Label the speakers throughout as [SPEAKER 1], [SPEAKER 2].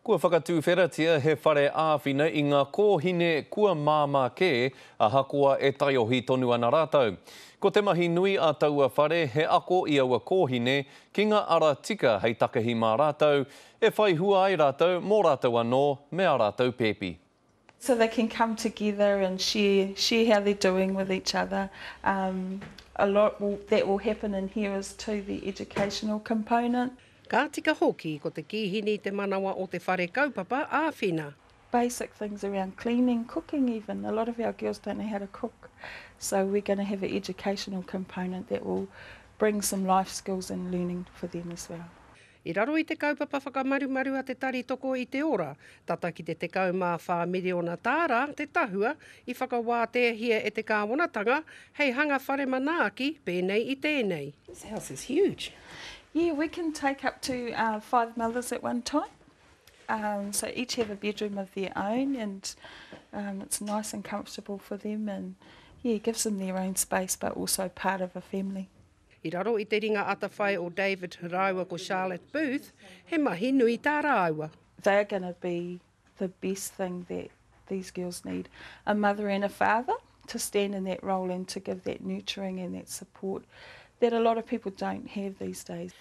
[SPEAKER 1] Kua whakatūwheratia he whare āwhina I ngā kōhine kua māmā kē a hakoa e tai o hi tonu ana rātau. Ko te mahi nui a taua whare he ako I aua kōhine ki ngā ara tika hei takahi mā rātau, e whai hua ai rātau mō rātau anō me a rātau pēpi.
[SPEAKER 2] So they can come together and share how they're doing with each other. A lot that will happen in here is too the educational component.
[SPEAKER 3] Ka tika hoki ko te kihini te manawa o te whare kaupapa āwhina.
[SPEAKER 2] Basic things around cleaning, cooking even. A lot of our girls don't know how to cook. So we're going to have an educational component that will bring some life skills and learning for them as well.
[SPEAKER 3] I raro I te kaupapa whakamarumaru a te tari toko I te ora, tata ki te tekau mā whā miliona tāra te tahua I whakawātehia e te kāwanatanga, hei hanga whare manaaki pēnei I tēnei. This house is huge.
[SPEAKER 2] Yeah, we can take up to 5 mothers at one time. So each have a bedroom of their own, and it's nice and comfortable for them, and yeah, it gives them their own space, but also part of a family.
[SPEAKER 3] I raro I te ringa atawhai o David Raiwa ko Charlotte Booth, he mahi nui tā rāua.
[SPEAKER 2] They're going to be the best thing that these girls need. A mother and a father to stand in that role and to give that nurturing and that support that a lot of people don't have these days.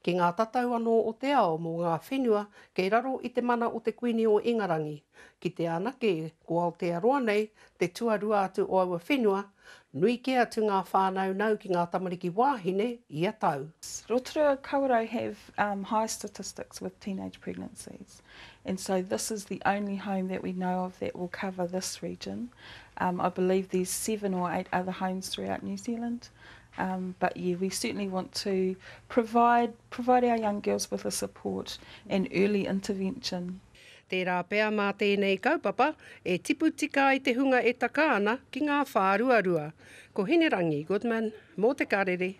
[SPEAKER 3] Ki ngā tatau anō o te ao mō ngā whenua, kei raro I te mana o te kuini o Ingarangi. Ki te anake, ko Aotearoa nei, te tuarua atu o aua whenua, nui ke atu ngā whānau nau ki ngā tamariki wāhine I a tau.
[SPEAKER 2] Rotorua Kawerau have high statistics with teenage pregnancies, and so this is the only home that we know of that will cover this region. I believe there's 7 or 8 other homes throughout New Zealand. But yeah, we certainly want to provide our young girls with the support and early intervention.
[SPEAKER 3] Tērā pēr mā tēnei kaupapa, e tipu tika I te hunga e taka ana ki ngā whāruarua. Ko Hinerangi Goodman, mō te karere.